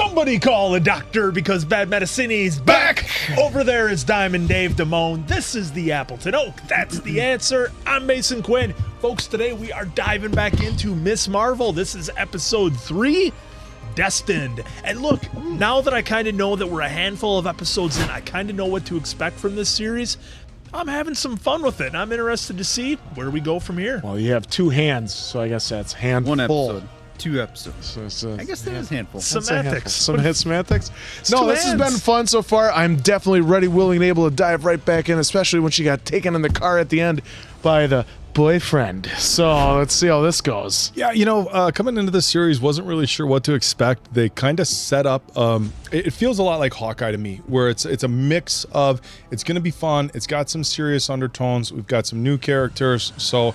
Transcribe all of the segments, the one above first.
Somebody call a doctor because Bad Medicine's back. Over there is Diamond Dave Damone. This is the Appleton Oak. That's the answer. I'm Mason Quinn. Folks, today we are diving back into Miss Marvel. This is episode 3, Destined. And look, now that I kind of know that we're a handful of episodes in, I kind of know what to expect from this series. I'm having some fun with it, and I'm interested to see where we go from here. Well, you have 2 hands, so I guess that's handful. 1 episode. 2 episodes. So I guess that is handful. Semantics. Semantics. No, this has been fun so far. I'm definitely ready, willing, and able to dive right back in, especially when she got taken in the car at the end by the boyfriend. So let's see how this goes. Yeah, you know, coming into this series, wasn't really sure what to expect. They kind of set up, it feels a lot like Hawkeye to me, where it's a mix of, it's going to be fun, it's got some serious undertones, we've got some new characters, so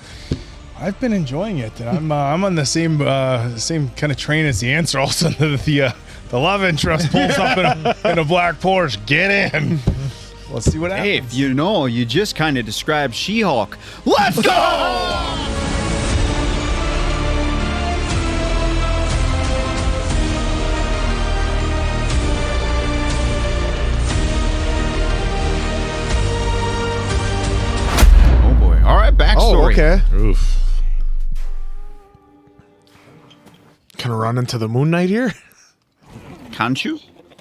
I've been enjoying it, and I'm on the same kind of train as the answer. All of a sudden, the love interest pulls up in a black Porsche. Get in. Let's see what happens. Hey, if you know, you just kind of described She-Hulk. Let's go! Oh boy! All right, backstory. Oh, okay. Oof. Can I run into the Moon Knight here? Can't you?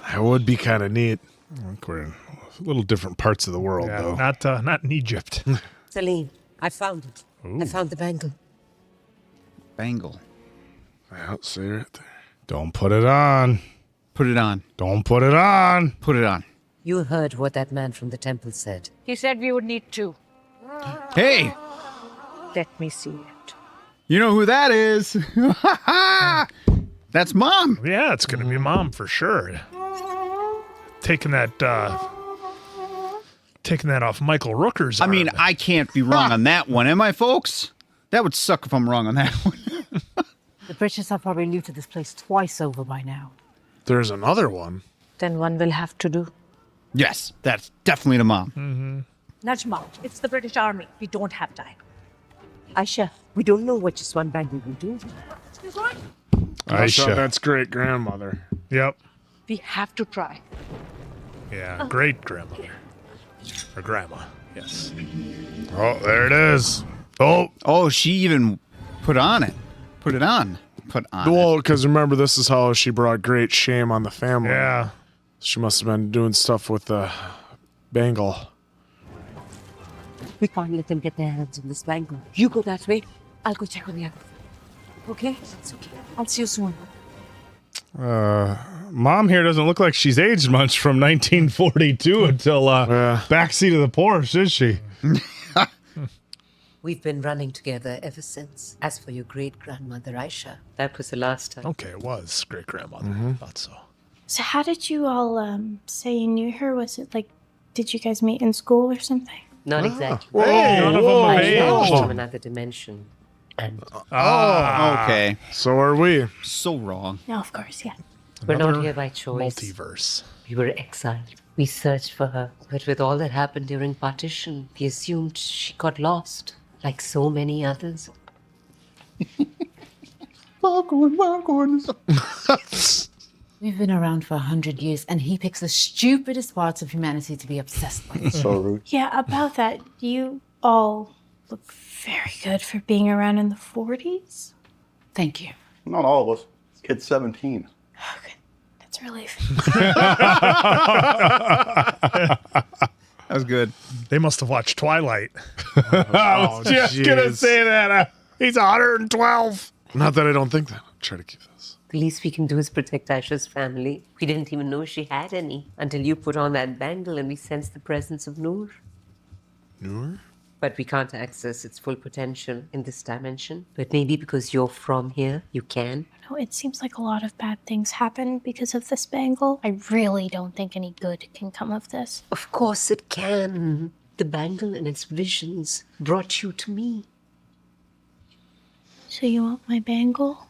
That would be kind of neat. I think we're in little different parts of the world, though. Not in Egypt. Celine, I found it. Ooh. I found the bangle. Bangle. I'll see right there. Don't put it on. Put it on. Don't put it on. Put it on. You heard what that man from the temple said. He said we would need 2. Hey, Let me see it. you know who that is? That's Mom. Yeah, it's going to be Mom for sure. Taking that off Michael Rooker's I mean, arm. I can't be wrong on that one, am I, folks? That would suck if I'm wrong on that one. The British are probably new to this place twice over by now. There's another one. Then one will have to do. Yes, that's definitely the Mom. Najma, it's the British Army. We don't have time. Aisha, we don't know what just one bangle will do. So that's great grandmother. Yep. We have to try. Yeah, great grandmother. Or grandma. Yes. Oh, there it is. Oh, she even put on it. Put it on. Put on Well, because remember, this is how she brought great shame on the family. Yeah. She must have been doing stuff with the bangle. We can't let them get their hands on this bangle. You go that way. I'll go check on the other. Okay? It's okay. I'll see you soon. Mom here doesn't look like she's aged much from 1942 until backseat of the Porsche, is she? We've been running together ever since. As for your great-grandmother, Aisha, that was the last time. Okay, it was great-grandmother. Thought so. So how did you all say you knew her? Was it like, did you guys meet in school or something? Not exactly. None of them are Aisha is aged. from another dimension. And Okay. So are we. So wrong. No, of course, yeah. we're not here by choice. Multiverse. We were exiled. We searched for her. But with all that happened during partition, we assumed she got lost, like so many others. We've been around for 100 years, and he picks the stupidest parts of humanity to be obsessed with. So rude. Yeah, about that, you all look very good for being around in the 40s. Thank you. Not all of us. This kid's 17. Okay, that's a relief. That was good. They must have watched Twilight. I was just going to say that. He's 112. Not that I don't think that. I'll try to keep this. The least we can do is protect Aisha's family. We didn't even know she had any until you put on that bangle and we sensed the presence of Noor. Noor? But we can't access its full potential in this dimension. But maybe because you're from here, you can. No, it seems like a lot of bad things happen because of this bangle. I really don't think any good can come of this. Of course it can. The bangle and its visions brought you to me. So you want my bangle?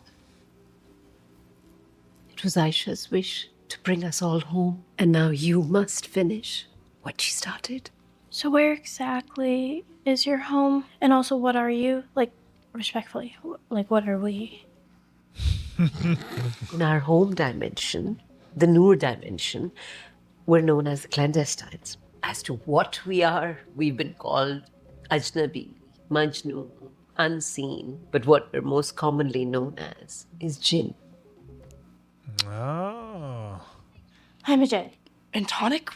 It was Aisha's wish to bring us all home. And now you must finish what she started. So where exactly is your home? And also, what are you? Like, respectfully, like, what are we? In our home dimension, the Noor dimension, we're known as the clandestines. As to what we are, we've been called Ajnabi, Majnun, unseen. But what we're most commonly known as is jinn. Oh. I'm a jinn. And tonic?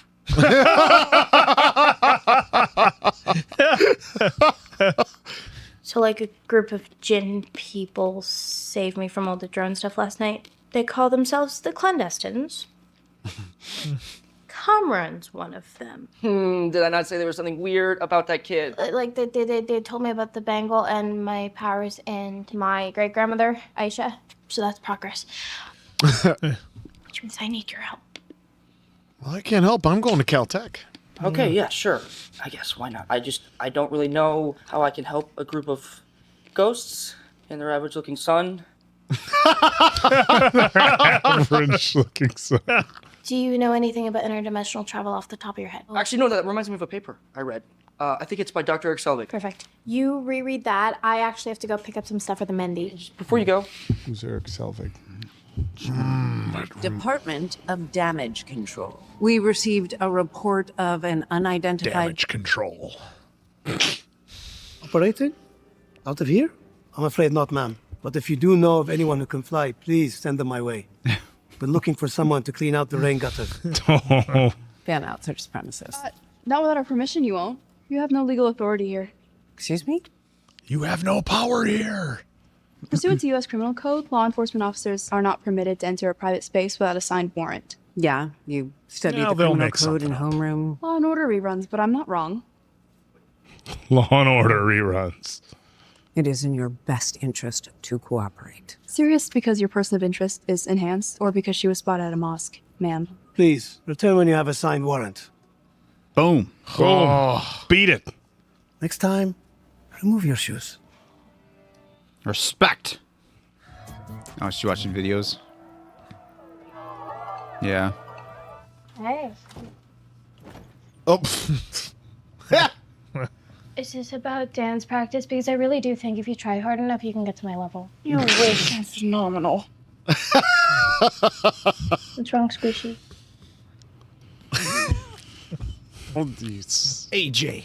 So, like, a group of jinn people saved me from all the drone stuff last night. They call themselves the clandestines. Kamran's one of them. Did I not say there was something weird about that kid? Like, they told me about the bangle and my powers and my great-grandmother, Aisha. So that's progress. Which means I need your help. Well, I can't help. I'm going to Caltech. Okay, yeah, sure. I guess, why not? I don't really know how I can help a group of ghosts and their average-looking son. Average-looking son. Do you know anything about interdimensional travel off the top of your head? Actually, no, that reminds me of a paper I read. I think it's by Dr. Eric Selvig. Perfect. You reread that. I actually have to go pick up some stuff for the Mendy. Before you go. Who's Eric Selvig? Department of Damage Control. We received a report of an unidentified... Damage control. Operated? Out of here? I'm afraid not, ma'am. But if you do know of anyone who can fly, please send them my way. Been looking for someone to clean out the rain gutters. Fan out search premises. Not without our permission, you won't. You have no legal authority here. Excuse me? You have no power here. Pursuant to U.S. Criminal Code, law enforcement officers are not permitted to enter a private space without a signed warrant. Yeah, you studied Well, the they'll criminal make code in something up. homeroom. Law and Order reruns, but I'm not wrong. Law and Order reruns. It is in your best interest to cooperate. Serious because your person of interest is enhanced, or because she was spotted at a mosque, ma'am. Please, return when you have a signed warrant. Boom. Oh, beat it. Next time, remove your shoes. Respect. Oh, she's watching videos. Yeah. Hey. Oh. Is this about dance practice? Because I really do think if you try hard enough, you can get to my level. You wish. That's phenomenal. What's wrong, Squishy? Oh, geez. AJ.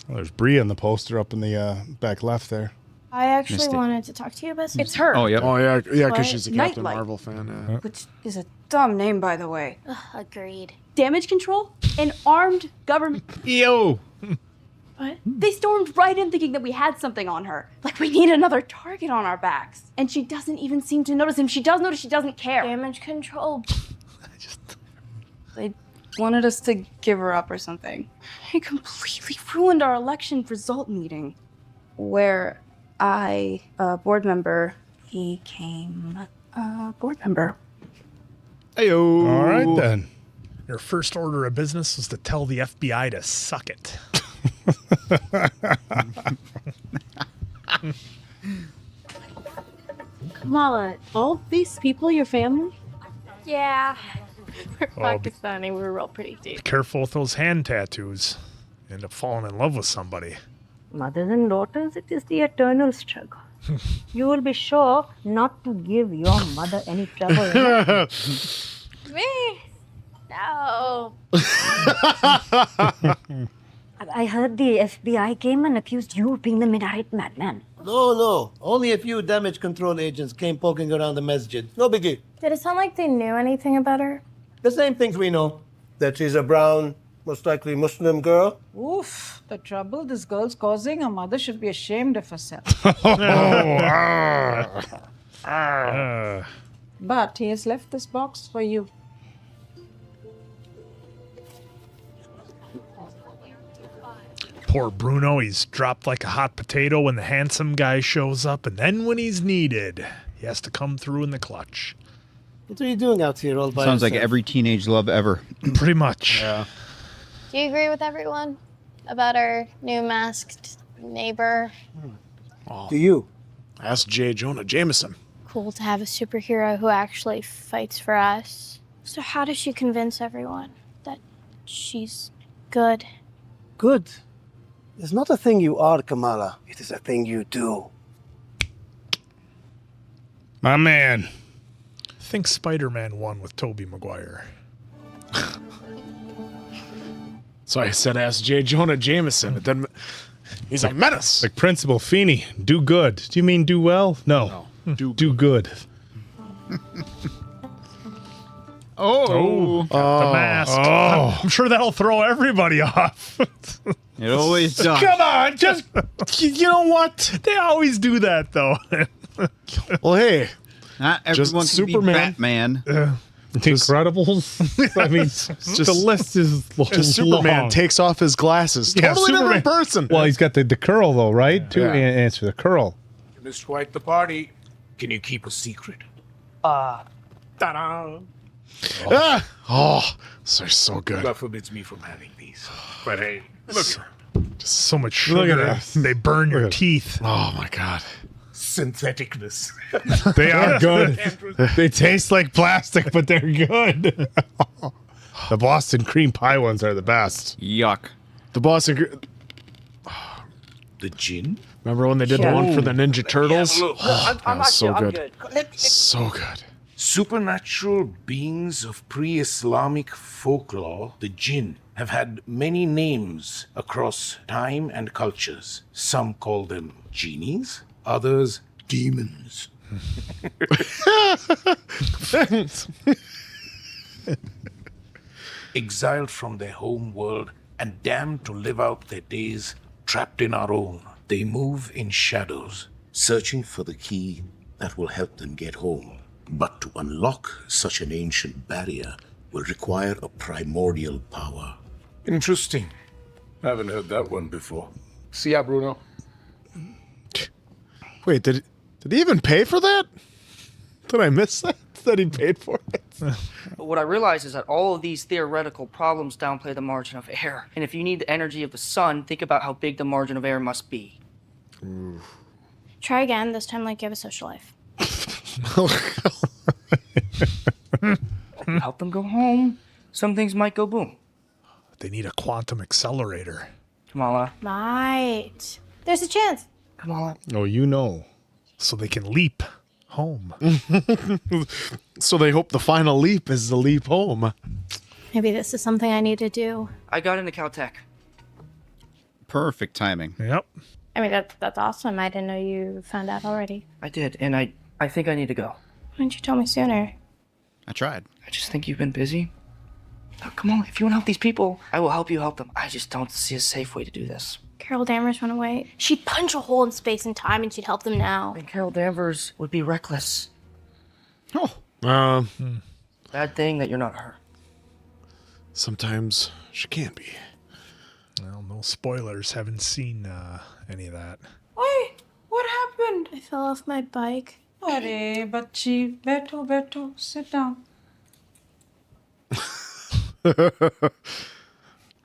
Oh, there's Bree on the poster up in the back left there. I actually Missed it. wanted to talk to you about It's her. Oh, yep. Oh, yeah, because What? she's a Captain Nightlight. Marvel fan. Yeah. Which is a dumb name, by the way. Agreed. Damage control? An armed government. Yo. What? They stormed right in thinking that we had something on her. Like we need another target on our backs. And she doesn't even seem to notice him. She does notice, she doesn't care. Damage control. They wanted us to give her up or something. It completely ruined our election result meeting. Where I, a board member, became a board member. Heyo. All right, then. Your first order of business was to tell the FBI to suck it. Kamala, all these people your family? Yeah. We're Oh, Pakistani. We're real pretty deep. Careful with those hand tattoos. End up falling in love with somebody. Mothers and daughters, it is the eternal struggle. You will be sure not to give your mother any trouble. Me? No. I heard the FBI came and accused you of being the Minaret madman. No. Only a few damage control agents came poking around the masjid. No biggie. Did it sound like they knew anything about her? The same things we know. That she's a brown, most likely Muslim girl. Oof, the trouble this girl's causing, her mother should be ashamed of herself. But he has left this box for you. Poor Bruno, he's dropped like a hot potato when the handsome guy shows up, and then when he's needed, he has to come through in the clutch. What are you doing out here all by Sounds like yourself? every teenage love ever. Pretty much. Yeah. Do you agree with everyone about our new masked neighbor? Do you? Ask J. Jonah Jameson. Cool to have a superhero who actually fights for us. So how does she convince everyone that she's good? Good. It's not a thing you are, Kamala. It is a thing you do. My man. think Spider-Man won with Tobey Maguire. So I said, ask J. Jonah Jameson. It doesn't. He's a menace. Like Principal Feeney, do good. Do you mean do well? No. Do good. Oh. The mask. Oh. I'm sure that'll throw everybody off. It always does. Come on, just you know what? They always do that though. Well, hey, Not just everyone can Superman. be Batman. Incredibles. I mean, the list is just Superman long. takes off his glasses. Totally different person. Well, he's got the curl though, right? To answer the curl. You missed quite the party. Can you keep a secret? Ta-da! Oh, so good. God forbids me from having these. But hey, look. Just so much Look sugar. at this. They burn your teeth. Oh my God. Syntheticness. They are good. They taste like plastic, but they're good. The Boston cream pie ones are the best. Yuck. The Boston. The gin? Remember when they did the one for the Ninja Turtles? I'm was so I'm good. So good. Supernatural beings of pre-Islamic folklore, the jinn, have had many names across time and cultures. Some call them genies, others demons. Exiled from their home world and damned to live out their days trapped in our own, they move in shadows, searching for the key that will help them get home. But to unlock such an ancient barrier will require a primordial power. Interesting. Haven't heard that one before. See ya, Bruno. Wait, did he even pay for that? Did I miss that? That he paid for it? But what I realize is that all of these theoretical problems downplay the margin of error. And if you need the energy of the sun, think about how big the margin of error must be. Try again, this time like you have a social life. Help them go home. Some things might go boom. They need a quantum accelerator. Kamala. Right. There's a chance. Kamala. Oh, you know. So they can leap home. So they hope the final leap is the leap home. Maybe this is something I need to do. I got into Caltech. Perfect timing. Yep. I mean, that's awesome. I didn't know you found out already. I did, and I think I need to go. Why didn't you tell me sooner? I tried. I just think you've been busy. Now, come on, if you want to help these people, I will help you help them. I just don't see a safe way to do this. Carol Danvers went away. She'd punch a hole in space and time and she'd help them now. And Carol Danvers would be reckless. Oh. Bad thing that you're not her. Sometimes she can't be. Well, no spoilers. Haven't seen any of that. Why? What happened? I fell off my bike. Arey, bachi, beto, sit down.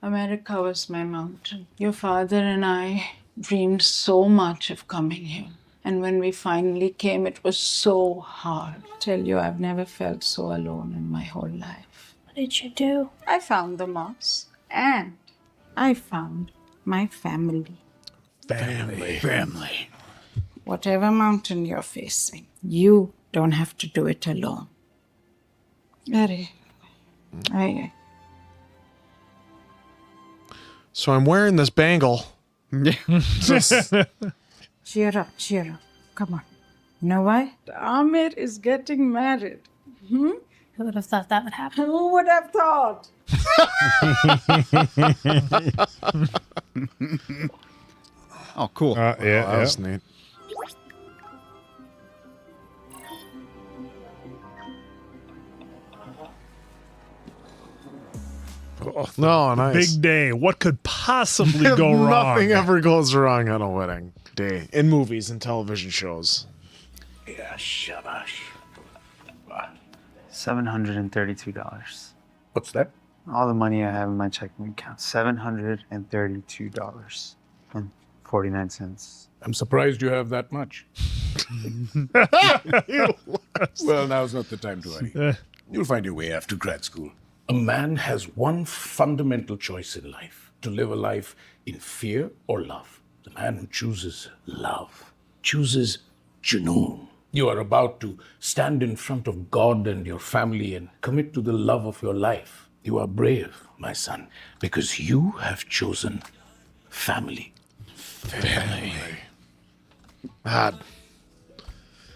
America was my mountain. Your father and I dreamed so much of coming here. And when we finally came, it was so hard. I tell you, I've never felt so alone in my whole life. What did you do? I found the mosque and I found my family. Family. Whatever mountain you're facing, you don't have to do it alone. Arey, aye. So I'm wearing this bangle. Cheer up. Come on. You know why? Amir is getting married. Who would have thought that would happen? Who would have thought? Oh, cool. That was neat. Oh, No, nice. Big day. What could possibly go wrong? Nothing ever goes wrong on a wedding day in movies and television shows. Yeah, shabash. $732. What's that? All the money I have in my checking account. $732.49. I'm surprised you have that much. Well, now's not the time to worry. You'll find your way after grad school. A man has one fundamental choice in life: to live a life in fear or love. The man who chooses love chooses Junoon. You are about to stand in front of God and your family and commit to the love of your life. You are brave, my son, because you have chosen family. Family. God.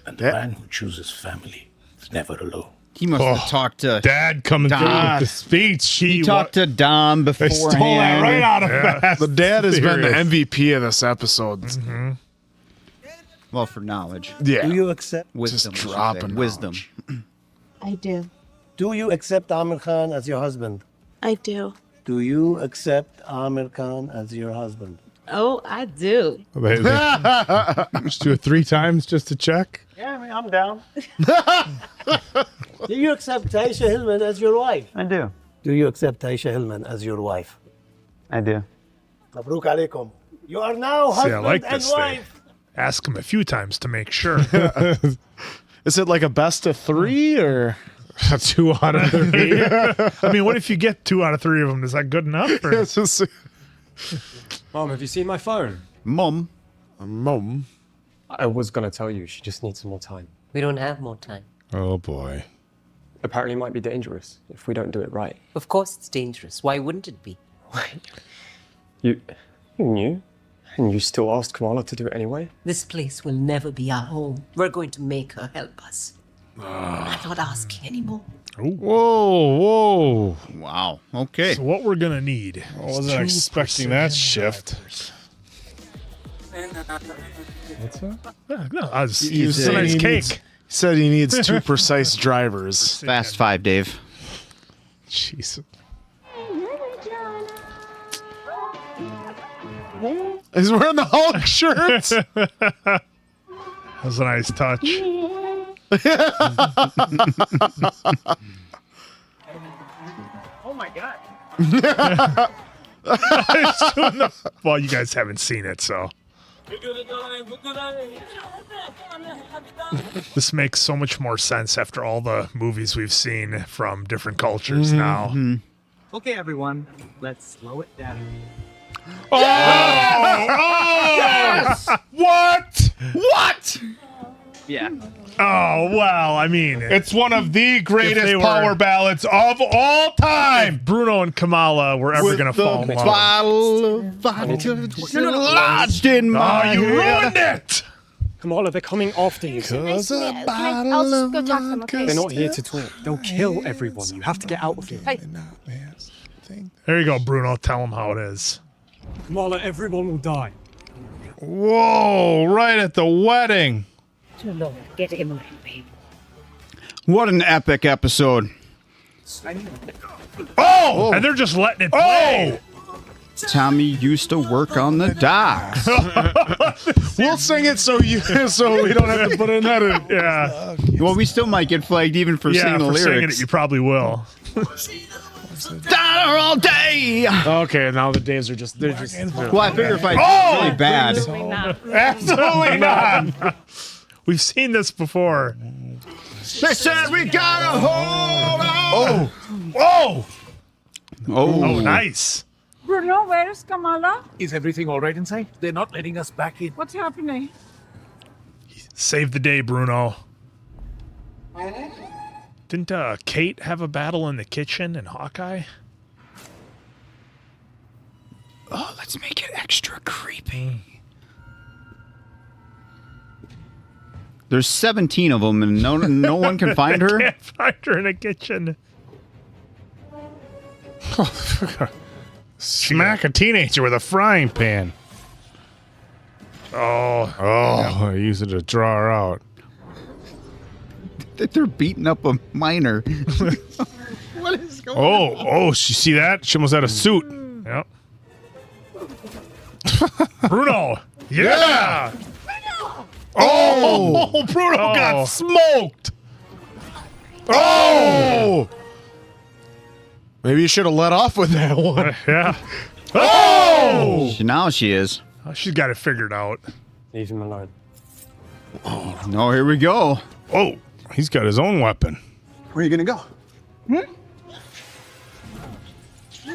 And the man who chooses family is never alone. He must have talked to Dad coming through with the speech. He talked to Dom beforehand. They stole that right out of The dad has been the MVP of this episode. Mm-hmm. Well, for knowledge. Yeah. Do you accept Wisdom. Just I should dropping say. Wisdom. I do. Do you accept Amir Khan as your husband? I do. Do you accept Amir Khan as your husband? Oh, I do. Just do it 3 times just to check. Yeah, I'm down. Do you accept Taisha Hillman as your wife? I do. Do you accept Taisha Hillman as your wife? I do. Mabruk alaikum. You are now See, I husband like and this thing. wife. Ask him a few times to make sure. Is it like a best of 3 or 2 out of 3? I mean, what if you get 2 out of 3 of them? Is that good enough? Or? Mom, have you seen my phone? Mom. Mom. I was going to tell you. She just needs some more time. We don't have more time. Oh, boy. Apparently it might be dangerous if we don't do it right. Of course it's dangerous. Why wouldn't it be? You knew? And you still asked Kamala to do it anyway? This place will never be our home. We're going to make her help us. I'm not asking anymore. Whoa. Wow. Okay. So what we're going to need. I wasn't expecting that shift. What's that? No, it's He a nice he cake. needs- He said he needs 2 precise drivers. Fast 5, Dave. Jeez. He's wearing the Hulk shirt. That was a nice touch. Oh my God. Well, you guys haven't seen it, so. This makes so much more sense after all the movies we've seen from different cultures now. Okay, everyone, let's slow it down. Oh! Yes! What? What? Yeah. Oh, well, I mean. It's one of the greatest they were- power ballads of all time. Bruno and Kamala were ever going to fall in love. Bottle of vodka lodged in my you head. ruined it! Kamala, they're coming after you. I'll just go talk to them, okay? They're not here to talk. They'll kill everyone. You have to get out of here. Hey. There you go, Bruno. Tell them how it is. Kamala, everyone will die. Whoa, right at the wedding. Too long. Get him away, babe. What an epic episode. Oh! And they're just letting it play. Tommy used to work on the docks. We'll sing it so we don't have to put in that in. Yeah. Well, we still might get flagged even for Yeah, singing the for singing lyrics. it, you probably will. Dollar all day. Okay, now the days are just—they're just. Well, I figure if I do really bad. Absolutely not. We've seen this before. They said we gotta hold on. Oh! Oh, Nice. Bruno, where is Kamala? Is everything all right inside? They're not letting us back in. What's happening? Save the day, Bruno. Didn't Kate have a battle in the kitchen in Hawkeye? Oh, let's make it extra creepy. There's 17 of them, and no one can find her. Can't find her in a kitchen. Smack a teenager with a frying pan. Oh, I use it to draw her out. They're beating up a minor. What is going on? Oh, you see that? She almost had a suit. Yep. Bruno. Yeah. Oh, Bruno got smoked. Oh! Maybe you should have let off with that one. Yeah. Oh! Now she is. Oh, she's got it figured out. Leave him alone. Oh, no, here we go. Oh, he's got his own weapon. Where are you gonna go?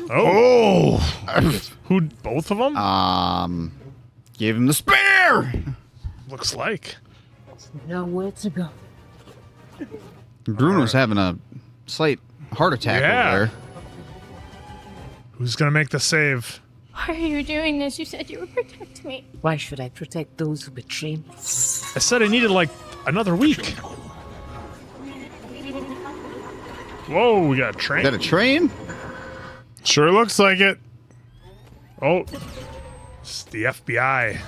Oh. Who? Both of them? Gave him the spear. Looks like. Nowhere to go. Bruno's having a slight heart attack over there. Who's gonna make the save? Why are you doing this? You said you would protect me. Why should I protect those who betray me? I said I needed like another week. Whoa, we got a train. Is that a train? Sure looks like it. Oh, it's the FBI.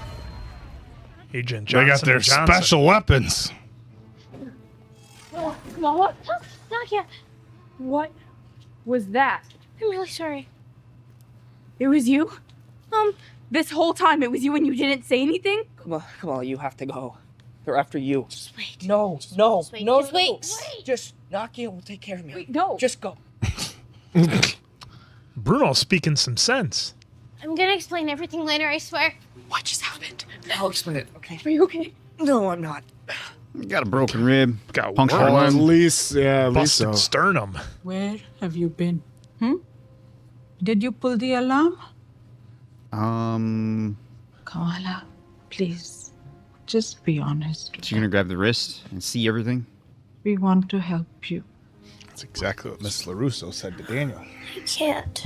Agent Johnson. They got their special weapons. Oh, Kamala, not yet. What was that? I'm really sorry. It was you? This whole time it was you and you didn't say anything? Kamala, you have to go. They're after you. Just wait. No. Just wait. No. Just wait. Just knock it. We'll take care of me. Wait, no. Just go. Bruno's speaking some sense. I'm gonna explain everything later, I swear. What just happened? I'll explain it, okay? Are you okay? No, I'm not. Got a broken rib. Got punctured at lung. least, at least Busted so. sternum. Where have you been? Did you pull the alarm? Kamala, please, just be honest. So you're gonna grab the wrist and see everything? We want to help you. That's exactly what Miss LaRusso said to Daniel. I can't.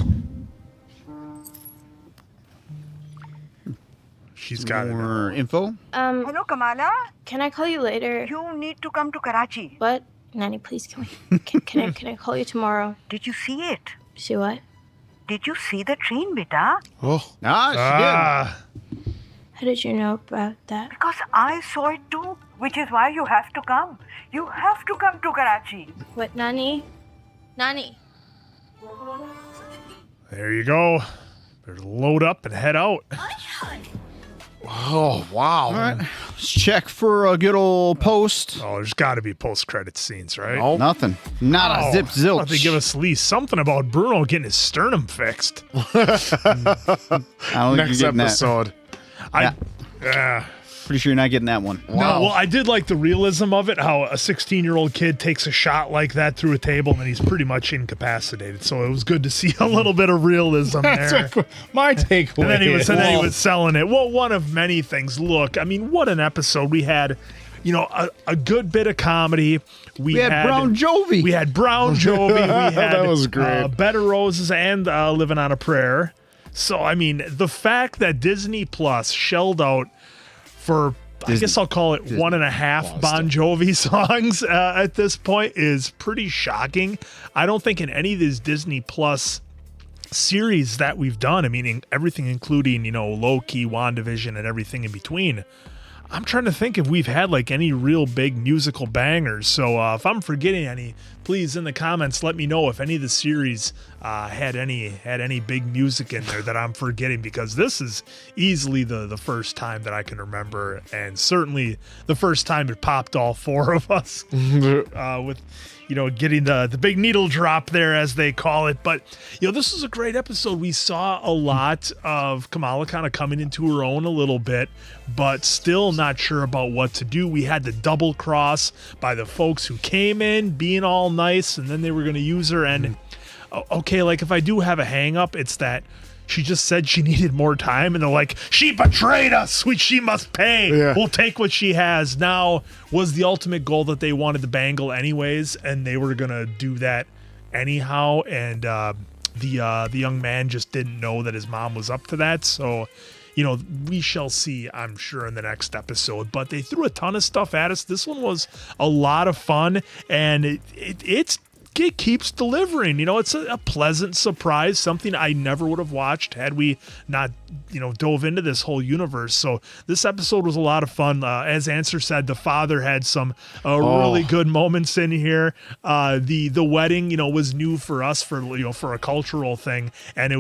She's got more info. Hello, Kamala. Can I call you later? You need to come to Karachi. What? Nanny, please, can I call you tomorrow? Did you see it? See what? Did you see the train, beta? Oh. She did. How did you know about that? Because I saw it too, which is why you have to come. You have to come to Karachi. What, Nani? Nani. There you go. Better load up and head out. Oh, wow. All right. Let's check for a good old post. Oh, there's got to be post-credit scenes, right? Nope. Nothing. Not a zip zilch. Thought they give us at least something about Bruno getting his sternum fixed. I don't think Next you're getting episode. Pretty sure you're not getting that one. No, well, I did like the realism of it, how a 16-year-old kid takes a shot like that through a table and he's pretty much incapacitated. So it was good to see a little bit of realism there. My takeaway. And then he was selling it. Well, one of many things. Look, I mean, what an episode. We had, a good bit of comedy. We had Brown Jovi. We had Brown Jovi. We had That was great. Bed of Roses and Living on a Prayer. So, I mean, the fact that Disney Plus shelled out for, I guess I'll call it 1.5 Bon Jovi songs at this point is pretty shocking. I don't think in any of these Disney Plus series that we've done, I mean, everything including, Loki, WandaVision, and everything in between, I'm trying to think if we've had like any real big musical bangers. So if I'm forgetting any, please in the comments let me know if any of the series had any big music in there that I'm forgetting, because this is easily the first time that I can remember, and certainly the first time it popped all four of us with getting the big needle drop there, as they call it. But, this was a great episode. We saw a lot of Kamala kind of coming into her own a little bit, but still not sure about what to do. We had the double cross by the folks who came in being all nice, and then they were going to use her. And, okay, like if I do have a hang up, it's that she just said she needed more time, and they're like, she betrayed us, she must pay. Yeah. We'll take what she has. Now, was the ultimate goal that they wanted the bangle anyways, and they were going to do that anyhow, and the young man just didn't know that his mom was up to that. So, we shall see, I'm sure, in the next episode. But they threw a ton of stuff at us. This one was a lot of fun, and it keeps delivering. It's a pleasant surprise, something I never would have watched had we not, dove into this whole universe. So this episode was a lot of fun. As Answer said, the father had some really good moments in here. The wedding, was new for us for a cultural thing, and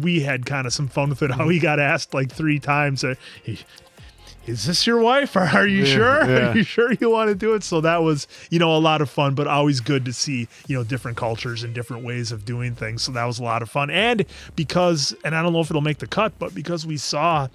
we had kind of some fun with it. How he got asked like 3 times. Is this your wife? Are you sure? Yeah. Are you sure you want to do it? So that was, a lot of fun, but always good to see, different cultures and different ways of doing things. So that was a lot of fun. And I don't know if it'll make the cut, but because we saw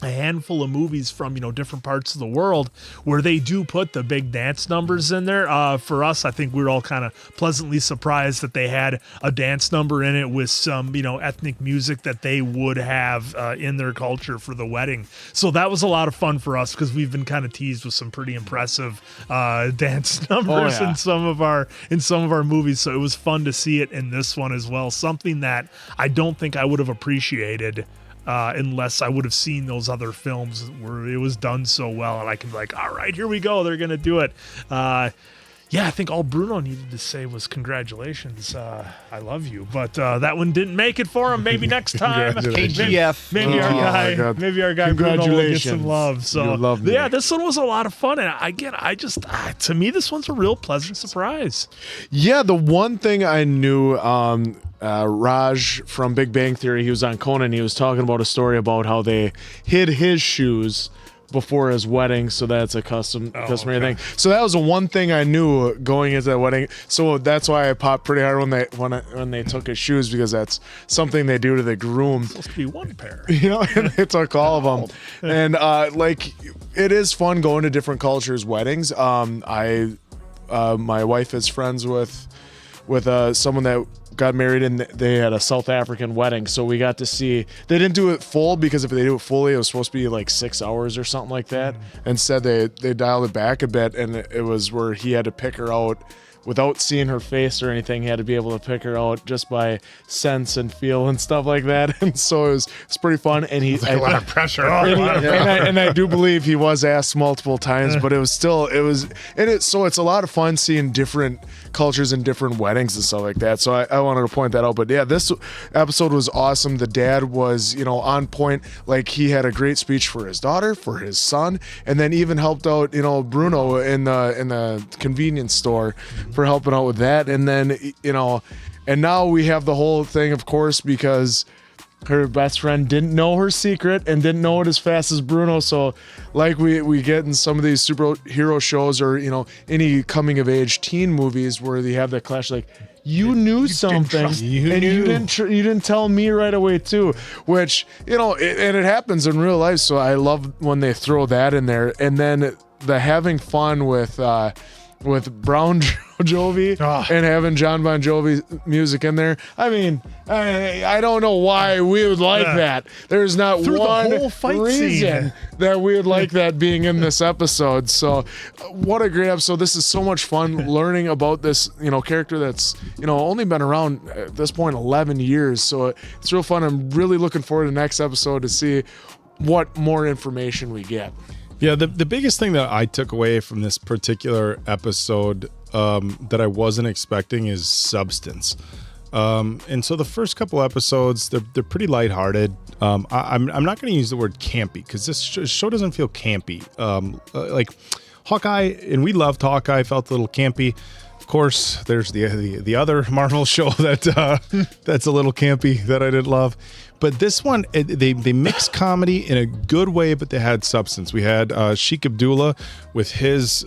a handful of movies from, different parts of the world where they do put the big dance numbers in there. For us, I think we were all kind of pleasantly surprised that they had a dance number in it with some, ethnic music that they would have in their culture for the wedding. So that was a lot of fun for us because we've been kind of teased with some pretty impressive dance numbers in some of our movies. So it was fun to see it in this one as well. Something that I don't think I would have appreciated unless I would have seen those other films where it was done so well, and I can be like, all right, here we go. They're going to do it. I think all Bruno needed to say was congratulations. I love you. But that one didn't make it for him. Maybe next time. KGF. Maybe our guy Bruno will get some love. So this one was a lot of fun. And again, to me, this one's a real pleasant surprise. Yeah, the one thing I knew, Raj from Big Bang Theory, he was on Conan. He was talking about a story about how they hid his shoes before his wedding, so that's a customary thing. So that was the one thing I knew going into that wedding. So that's why I popped pretty hard when they took his shoes, because that's something they do to the groom. It's supposed to be one pair, and they took all of them. And it is fun going to different cultures' weddings. My wife is friends with someone that got married and they had a South African wedding, so we got to see. They didn't do it full, because if they do it fully, it was supposed to be like 6 hours or something like that. Instead, they dialed it back a bit, and it was where he had to pick her out without seeing her face or anything. He had to be able to pick her out just by sense and feel and stuff like that. And so it's pretty fun. And a lot of pressure. And I do believe he was asked multiple times, but so it's a lot of fun seeing different cultures and different weddings and stuff like that. So I wanted to point that out. But yeah, this episode was awesome. The dad was, on point. Like, he had a great speech for his daughter, for his son, and then even helped out, Bruno in the convenience store for helping out with that. And then, and now we have the whole thing, of course, because her best friend didn't know her secret and didn't know it as fast as Bruno. So like we get in some of these superhero shows or, any coming of age teen movies where they have that clash, like, you knew something you didn't tell me right away too, which, and it happens in real life. So I love when they throw that in there. And then the having fun with Brown Jovi and having John Bon Jovi music in there. I mean, I don't know why we would like that. There's not one reason that we would like that being in this episode. So what a great episode. This is so much fun learning about this, character that's, only been around at this point 11 years. So it's real fun. I'm really looking forward to the next episode to see what more information we get. Yeah, the biggest thing that I took away from this particular episode that I wasn't expecting is substance. And so the first couple episodes, they're pretty lighthearted. I'm not going to use the word campy, because this show doesn't feel campy. Like Hawkeye, and we loved Hawkeye, felt a little campy. Of course, there's the other Marvel show that that's a little campy that I didn't love. But this one, they mixed comedy in a good way, but they had substance. We had Sheikh Abdullah with his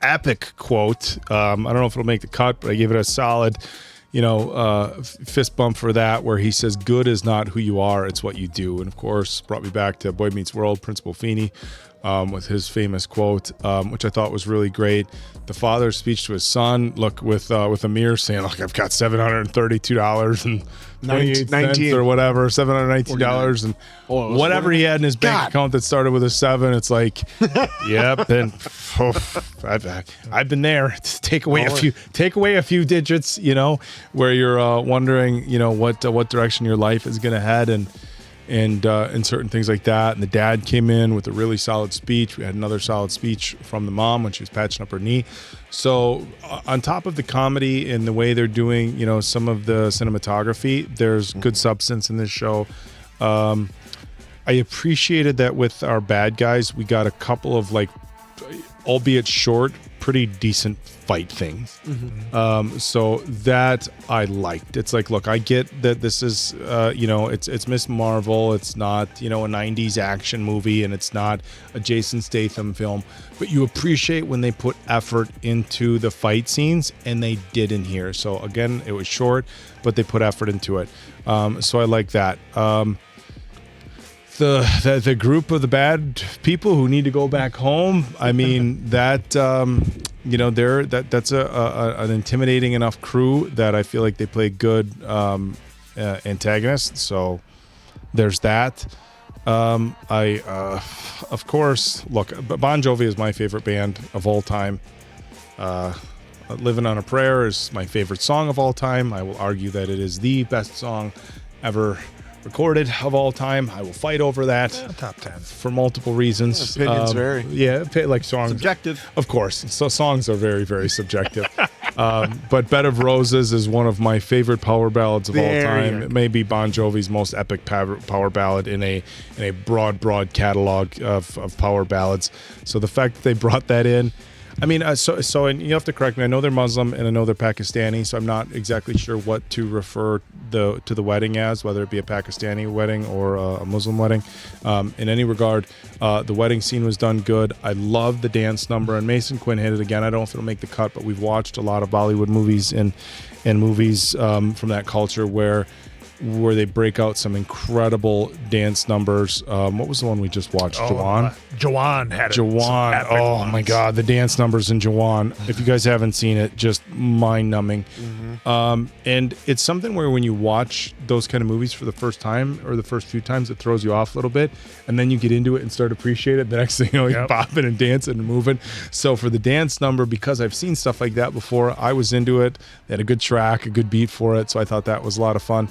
epic quote. I don't know if it'll make the cut, but I gave it a solid, fist bump for that, where he says, "Good is not who you are, it's what you do." And of course, brought me back to Boy Meets World, Principal Feeney, with his famous quote, which I thought was really great. The father's speech to his son, look, with Amir saying, "Look, I've got $732 and 19 or whatever, $719 and whatever he had in his bank account that started with a 7." It's like, yep. And I've been there. Take away a few digits, where you're wondering, what direction your life is going to head, and certain things like that. And the dad came in with a really solid speech. We had another solid speech from the mom when she was patching up her knee. So on top of the comedy and the way they're doing, some of the cinematography, there's good substance in this show. I appreciated that with our bad guys, we got a couple of, like, albeit short, pretty decent fight things. So that I liked. It's like, look, I get that this is, it's Miss Marvel. It's not, a 90s action movie, and it's not a Jason Statham film, but you appreciate when they put effort into the fight scenes, and they did in here. So again, it was short, but they put effort into it. So I like that. the group of the bad people who need to go back home. I mean that's an intimidating enough crew that I feel like they play good antagonists. So there's that. Of course, look, Bon Jovi is my favorite band of all time. Living on a Prayer is my favorite song of all time. I will argue that it is the best song ever recorded of all time. I will fight over that. Top 10 for multiple reasons. Opinions vary. Yeah, like songs. Subjective. Of course. So songs are very, very subjective. But Bed of Roses is one of my favorite power ballads of all time. It may be Bon Jovi's most epic power ballad in a broad catalog of power ballads. So the fact that they brought that in, I mean, so and you have to correct me. I know they're Muslim and I know they're Pakistani, so I'm not exactly sure what to refer to the wedding as, whether it be a Pakistani wedding or a Muslim wedding. In any regard, the wedding scene was done good. I love the dance number, and Mason Quinn hit it again. I don't know if it'll make the cut, but we've watched a lot of Bollywood movies and movies from that culture where they break out some incredible dance numbers. What was the one we just watched? Jawan? Jawan had it. Jawan. Oh my God, the dance numbers in Jawan. If you guys haven't seen it, just mind-numbing. And it's something where when you watch those kind of movies for the first time or the first few times, it throws you off a little bit, and then you get into it and start appreciating it. The next thing you know, you're bopping and dancing and moving. So for the dance number, because I've seen stuff like that before, I was into it. They had a good track, a good beat for it, so I thought that was a lot of fun.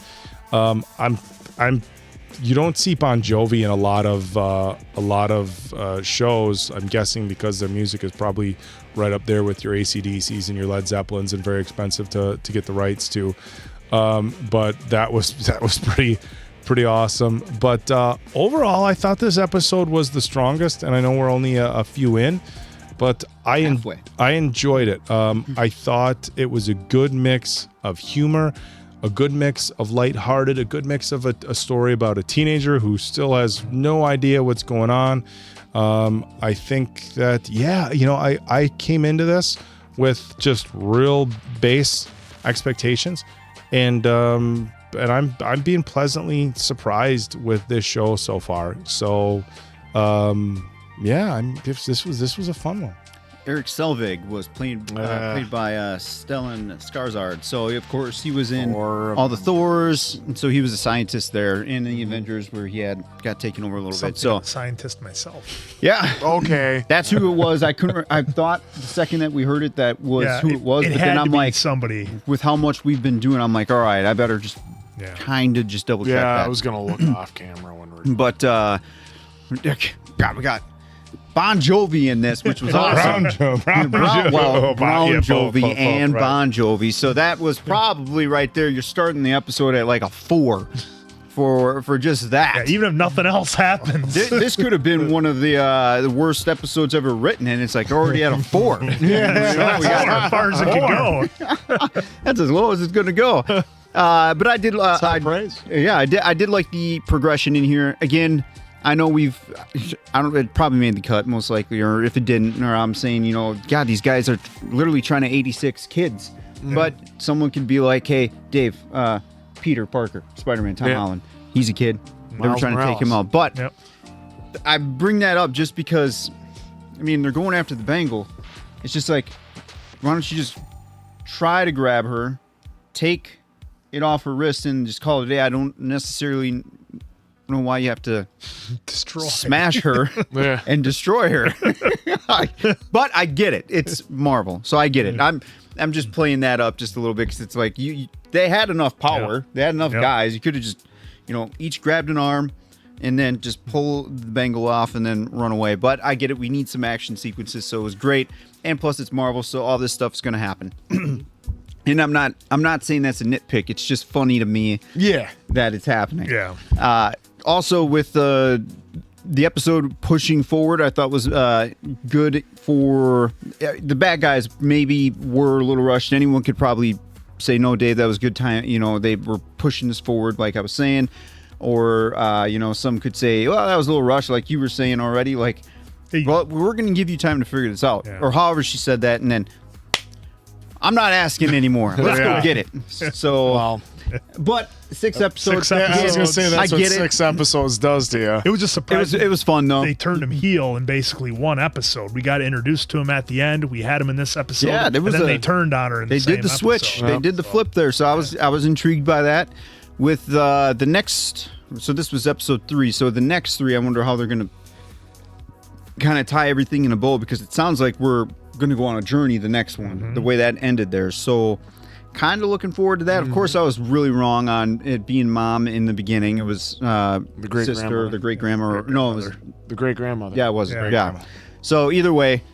You don't see Bon Jovi in a lot of shows. I'm guessing because their music is probably right up there with your AC/DCs and your Led Zeppelins and very expensive to get the rights to. But that was pretty awesome. But overall, I thought this episode was the strongest, and I know we're only a few in, but I enjoyed it. I thought it was a good mix of humor, a good mix of lighthearted, a good mix of a story about a teenager who still has no idea what's going on. I think that, I came into this with just real base expectations, and I'm being pleasantly surprised with this show so far. So, this was a fun one. Eric Selvig was played by Stellan Skarsgård. So of course he was in all the Thors, and so he was a scientist there in the Avengers, where he got taken over a little bit. So scientist myself. Yeah. Okay. That's who it was. I thought the second that we heard it that was who it was, but then I'm like, somebody. With how much we've been doing, I'm like, all right, I better just kind of just double check that. Yeah, I was gonna look off camera when we're. But we got Bon Jovi in this, which was awesome. Brown Jovi and Bon Jovi. So that was probably right there. You're starting the episode at like a 4 for just that. Yeah, even if nothing else happens. This could have been one of the worst episodes ever written, and it's like already at a 4. That's as far as it can go. That's as low as it's going to go. But I did. Praise. Yeah, I did like the progression in here. Again, I know it probably made the cut most likely, or if it didn't, or I'm saying, God, these guys are literally trying to 86 kids. But someone could be like, hey, Dave, Peter Parker, Spider-Man, Tom Holland, he's a kid. They were trying to take him out. But I bring that up just because, they're going after the bangle. It's just like, why don't you just try to grab her, take it off her wrist, and just call it a day? I don't necessarily know why you have to smash her and destroy her. But I get it. It's Marvel, so I get it. I'm just playing that up just a little bit because it's like they had enough power. They had enough guys. You could have just, each grabbed an arm and then just pull the bangle off and then run away. But I get it. We need some action sequences, so it was great. And plus, it's Marvel, so all this stuff's going to happen. And I'm not saying that's a nitpick. It's just funny to me that it's happening. Yeah. Also, with the episode pushing forward, I thought was good for the bad guys. Maybe were a little rushed. Anyone could probably say, no, Dave, that was good time. They were pushing this forward, like I was saying. Or, some could say, well, that was a little rushed, like you were saying already. Like, well, we're going to give you time to figure this out. Yeah. Or however she said that. And then I'm not asking anymore. Let's go get it. So, but 6 episodes. I was gonna say that's what get 6 episodes does to you. It was just surprising. It was fun though. They turned him heel in basically one episode. We got introduced to him at the end. We had him in this episode. Yeah, there was and then they turned on her. In they the same did the switch. episode. They did the flip there. So I was intrigued by that. With the next, so this was episode 3. So the next 3, I wonder how they're gonna kind of tie everything in a bow, because it sounds like we're gonna go on a journey. The next one, the way that ended there. So kind of looking forward to that. Of course, I was really wrong on it being mom in the beginning. It was the great sister, grandmother. the great grandma. No, it was the great grandmother. Yeah, it was. Yeah. So either way,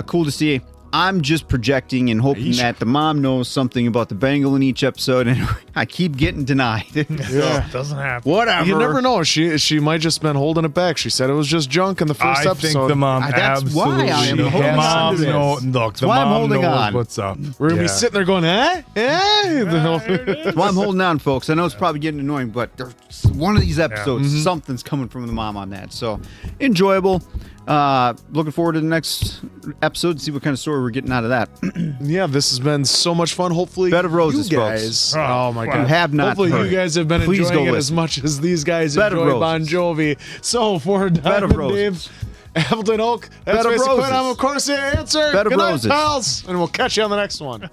cool to see. I'm just projecting and hoping that the mom knows something about the bangle in each episode, and I keep getting denied. Yeah, doesn't happen. Whatever. You never know. She might just been holding it back. She said it was just junk in the first I episode. think the mom That's why absolutely. I am the holding mom on to this. Look, the why I'm mom holding knows on. what's up. We're gonna be sitting there going, That's why I'm holding on, folks. I know it's probably getting annoying, but there's one of these episodes, something's coming from the mom on that. So enjoyable. Looking forward to the next episode to see what kind of story we're getting out of that. Yeah, this has been so much fun. Hopefully, Bed of Roses, you guys. folks. Oh my god, You have not Hopefully, heard. you guys have been Please enjoying go it as listen. much as these guys Bed of enjoy Bon Roses. Jovi. So for Diamond Roses. Dave, Appleton Oak, that's Bed of basically Roses. I'm of course the answer. Bed of Good night, Roses. pals, and we'll catch you on the next one.